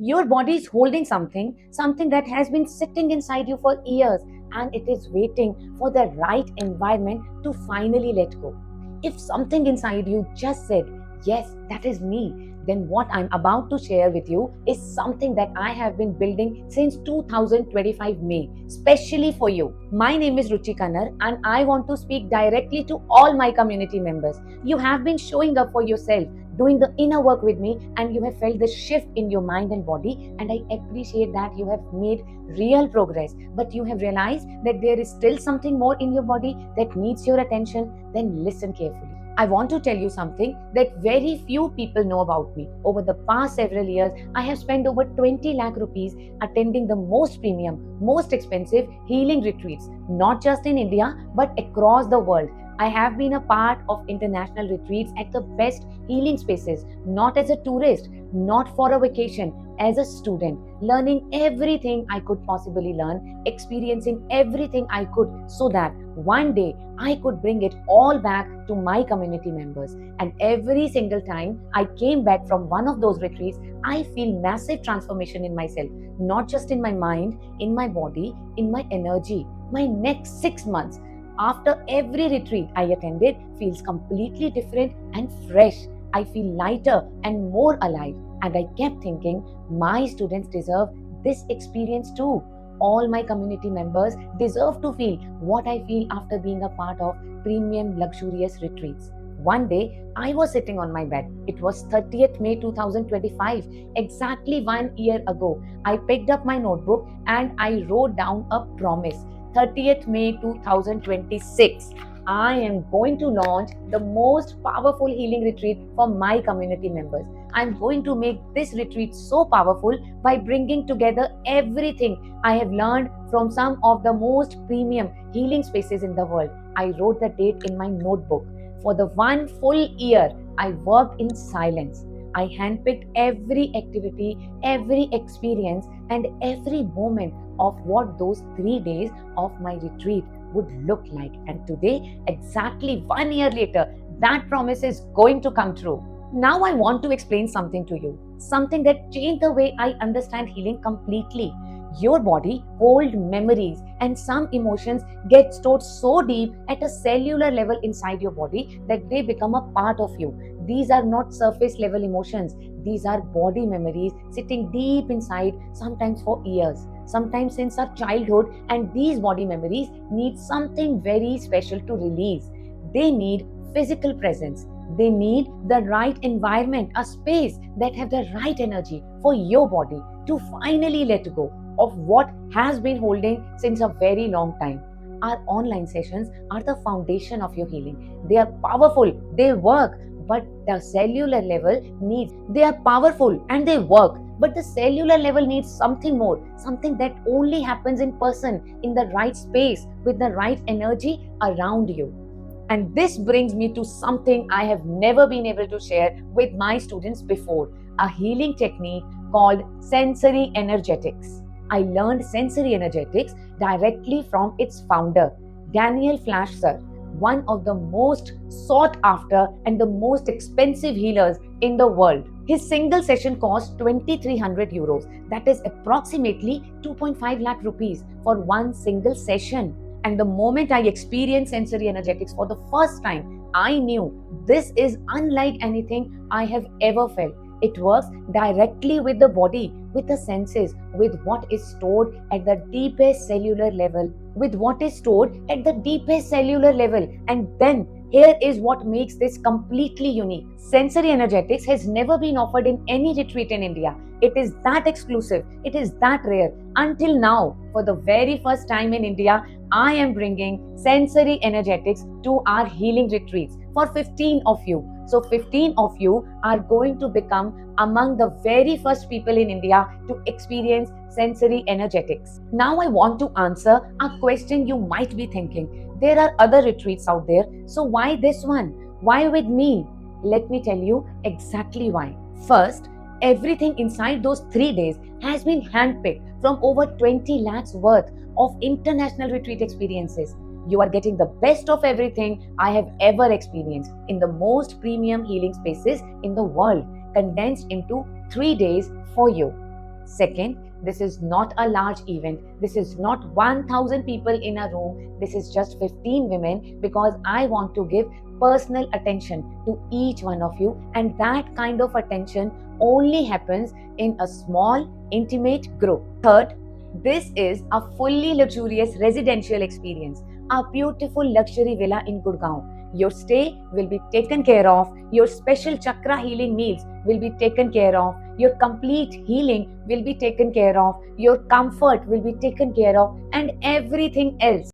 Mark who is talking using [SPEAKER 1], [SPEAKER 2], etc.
[SPEAKER 1] Your body is holding something that has been sitting inside you for years, and it is waiting for the right environment to finally let go. If something inside you just said, "Yes, that is me," then what I'm about to share with you is something that I have been building since 2025 May, especially for you. My name is Ruchi Kannar, and I want to speak directly to all my community members. You have been showing up for yourself, doing the inner work with me, and you have felt the shift in your mind and body, and I appreciate that you have made real progress. But you have realized that there is still something more in your body that needs your attention. Then listen carefully. I want to tell you something that very few people know about me. Over the past several years, I have spent over 20 lakh rupees attending the most premium, most expensive healing retreats, not just in India, but across the world. I have been a part of international retreats at the best healing spaces, not as a tourist, not for a vacation, as a student, learning everything I could possibly learn, experiencing everything I could, so that one day I could bring it all back to my community members. And every single time I came back from one of those retreats, I feel massive transformation in myself, not just in my mind, in my body, in my energy. My next 6 months after every retreat I attended feels completely different and fresh. I feel lighter and more alive. And I kept thinking, my students deserve this experience too. All my community members deserve to feel what I feel after being a part of premium luxurious retreats. One day, I was sitting on my bed. It was 30th May 2025, exactly 1 year ago. I picked up my notebook and I wrote down a promise. 30th May 2026. I am going to launch the most powerful healing retreat for my community members. I'm going to make this retreat so powerful by bringing together everything I have learned from some of the most premium healing spaces in the world. I wrote the date in my notebook. For the 1 full year, I worked in silence. I handpicked every activity, every experience, and every moment of what those 3 days of my retreat would look like. And today, exactly 1 year later, that promise is going to come true. Now, I want to explain something to you, something that changed the way I understand healing completely. Your body holds memories, and some emotions get stored so deep at a cellular level inside your body that they become a part of you. These are not surface level emotions, these are body memories sitting deep inside, sometimes for years, sometimes since our childhood. And these body memories need something very special to release. They need physical presence. They need the right environment, a space that have the right energy for your body to finally let go of what has been holding since a very long time. Our online sessions are the foundation of your healing. They are powerful, they work, but the cellular level needs, they are powerful and they work, but the cellular level needs something more, something that only happens in person, in the right space, with the right energy around you. And this brings me to something I have never been able to share with my students before, a healing technique called sensory energetics. I learned sensory energetics directly from its founder, Daniel Flash Sir, one of the most sought after and the most expensive healers in the world. His single session cost 2300 euros, that is approximately 2.5 lakh rupees for one single session. And the moment I experienced sensory energetics for the first time, I knew this is unlike anything I have ever felt. It works directly with the body, with the senses, with what is stored at the deepest cellular level, And then here is what makes this completely unique. Sensory energetics has never been offered in any retreat in India. It is that exclusive, it is that rare. Until now, for the very first time in India, I am bringing sensory energetics to our healing retreats for 15 of you. So 15 of you are going to become among the very first people in India to experience sensory energetics. Now I want to answer a question you might be thinking. There are other retreats out there, so why this one? Why with me? Let me tell you exactly why. First, everything inside those 3 days has been handpicked from over 20 lakhs worth of international retreat experiences. You are getting the best of everything I have ever experienced in the most premium healing spaces in the world, condensed into 3 days for you. Second, this is not a large event. This is not 1000 people in a room. This is just 15 women because I want to give personal attention to each one of you, and that kind of attention only happens in a small, intimate group. Third, this is a fully luxurious residential experience, a beautiful luxury villa in Gurgaon. Your stay will be taken care of, your special chakra healing meals will be taken care of, your complete healing will be taken care of, your comfort will be taken care of, and everything else